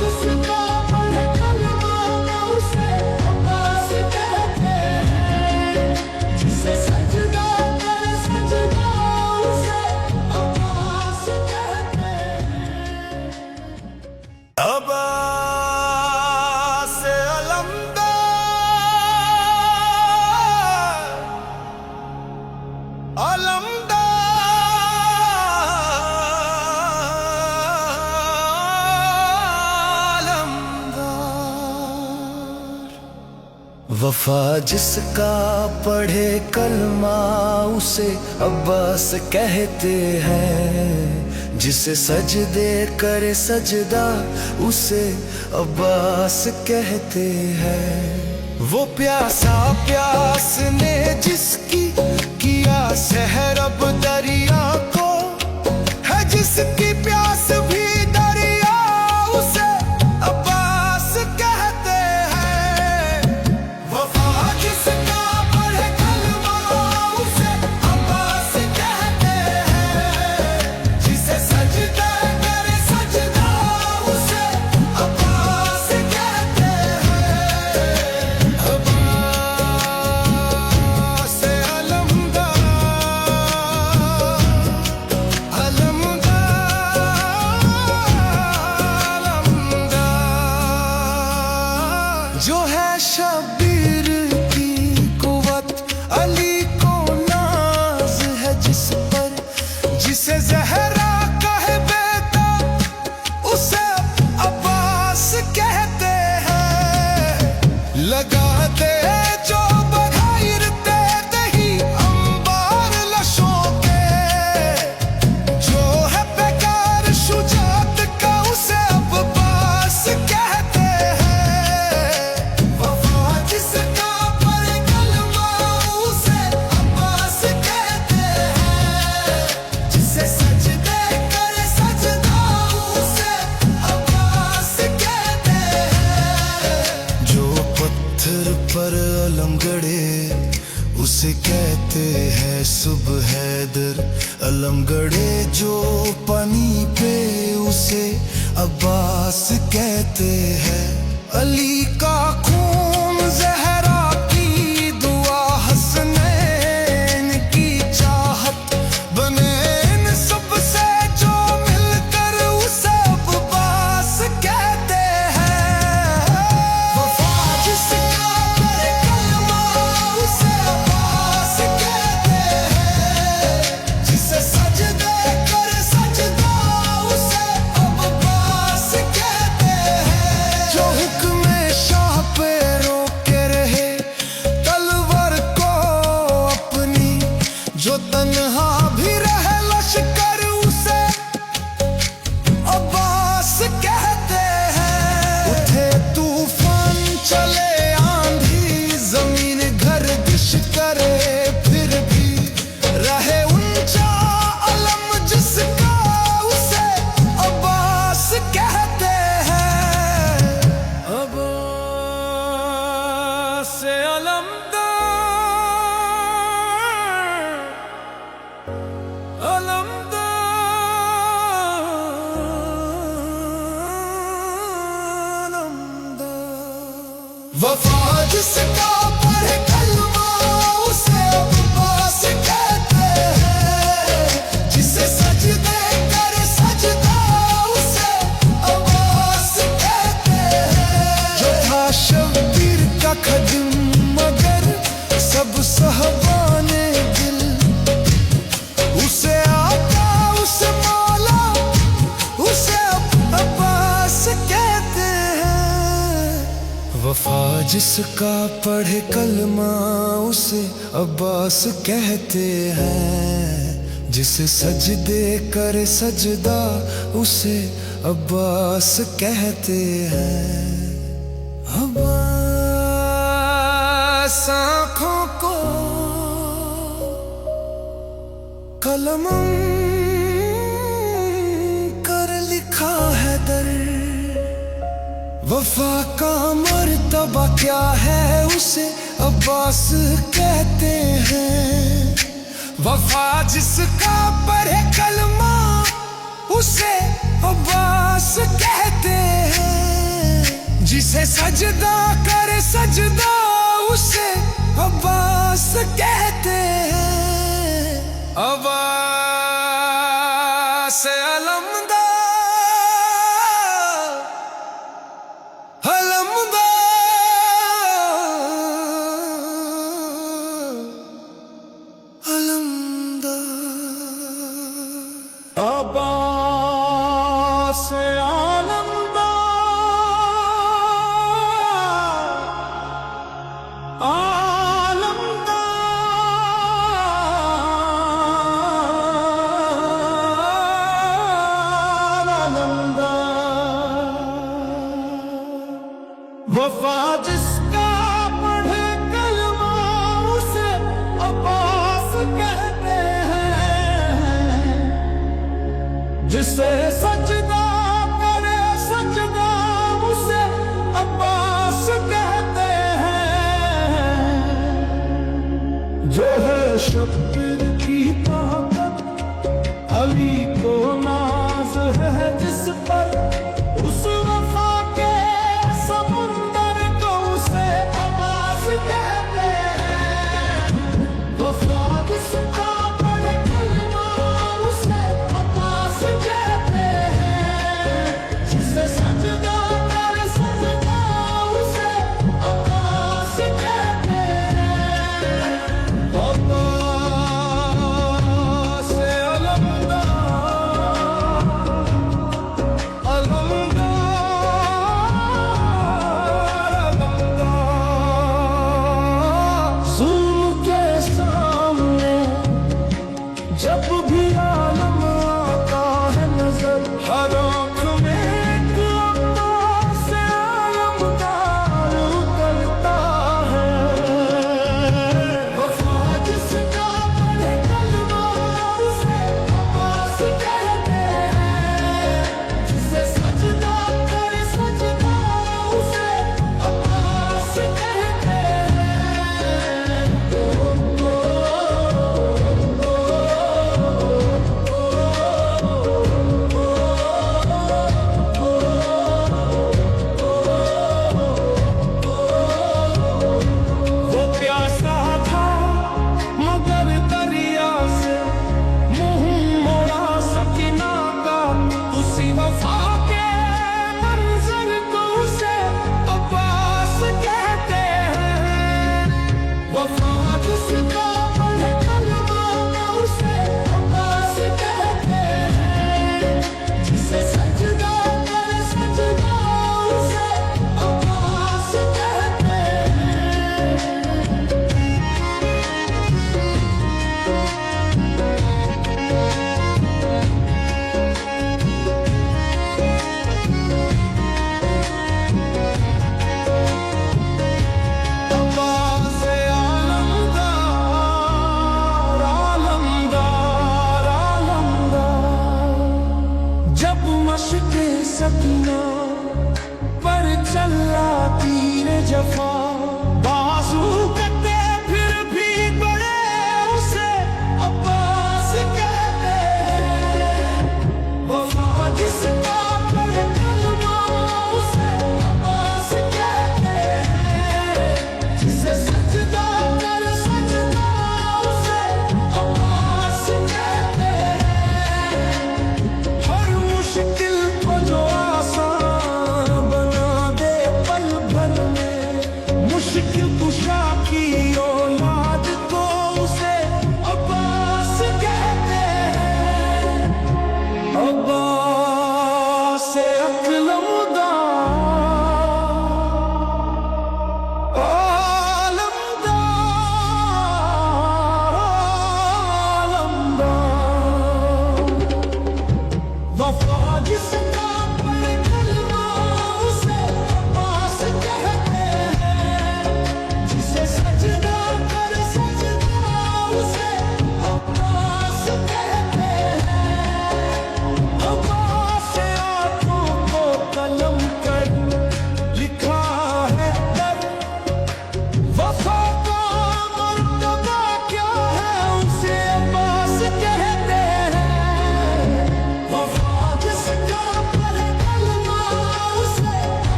जिसका पढ़े कलमा उसे अब्बास कहते हैं। जिसे सजदा करे सजदा उसे अब्बास कहते हैं। अब्बास वफा जिसका पढ़े कलमा उसे अब्बास कहते हैं। जिसे सजदे करे सजदा उसे अब्बास कहते हैं। वो प्यासा प्यास ने जिसकी किया सहर अब दरिया को है। जिसकी प्यास भी दरिया उसे अब्बास कहते हैं। वफा जिसका पढ़े कलमा उसे अब्बास कहते हैं। जिसे सजदा करे सजदा उसे अब्बास कहते हैं। अब्बास जो है शबीर की कुवत अली को नाज है जिस पर। जिसे ज़हरा कहे बेटा उसे अब्बास कहते हैं। लगा दे जो बग़ैर तेरे ही अंबार लशों के। जो है बेकार शुजात का उसे अब्बास कहते हैं। वफा जिसका पढ़े कलमा उसे अब्बास कहते हैं। जिसे सजदे करे सजदा उसे अब्बास कहते हैं। जो पत्थर पर अलम गड़े उसे कहते हैं सुबह हैदर। अलम गड़े जो पानी पे उसे अब्बास कहते हैं। अली का खून ज़हरा की दुआ हसनैन की चाहत बने इन सबसे जो मिलकर उसे अब्बास कहते हैं। वफा जिसका पढ़े कलमा उसे अब्बास कहते हैं। जिसे सजदे करे सजदा उसे अब्बास कहते हैं। जो हुक्म शाह पे रोके रहे तलवार को अपनी। जो तन्हा भी रहे लश्कर उसे अब्बास कहते हैं। उठे तूफान चले आंधी जमीन गर्दिश करे फिर भी रहे ऊंचा अलम जिसका उसे अब्बास कहते हैं। अब्बास वफा जिसका पढ़े कलमा उसे अब्बास कहते हैं। जिसे सजदे करे सजदा उसे अब्बास कहते हैं। जो था शबीर का खदिम मगर सब सहबाने दिल उसे आका उसे मौला उसे अब्बास कहते हैं। वफा जिसका पढ़े कलमा उसे अब्बास कहते हैं। जिसे सजदे करे सजदा उसे अब्बास कहते हैं। अब्बास आँखों को कलम कर लिखा है दर। वफा का मर्तबा क्या है उसे अब्बास कहते हैं। वफा जिसका पढ़े कलमा उसे अब्बास कहते हैं। जिसे सजदा करे सजदा उसे अब्बास कहते हैं। अब्बास अलमदार अलमदार अलमदार अब्बास वफा जिसका पढ़े कलमा उसे अब्बास कहते हैं। जिसे सजदा करे सजदा उसे अब्बास कहते हैं। जो है शब्बीर की ताकत अली को नाज है जिस पर उस वफा के समुंदर को उसे अब्बास कहते हैं। वफा जिसका पढ़े कलमा उसे अब्बास कहते हैं। जिसे सजदा करे सजदा उसे अब्बास कहते हैं। अब्बास जब भी आलम आता है नजर हर आँख में एक अब्बास अलमदार उतरता है। वफा जिसका पढ़े कलमा उसे अब्बास कहते हैं। जिसे सजदा करे सजदा उसे अब्बास कहते हैं। सकीना पर चला तीर जफा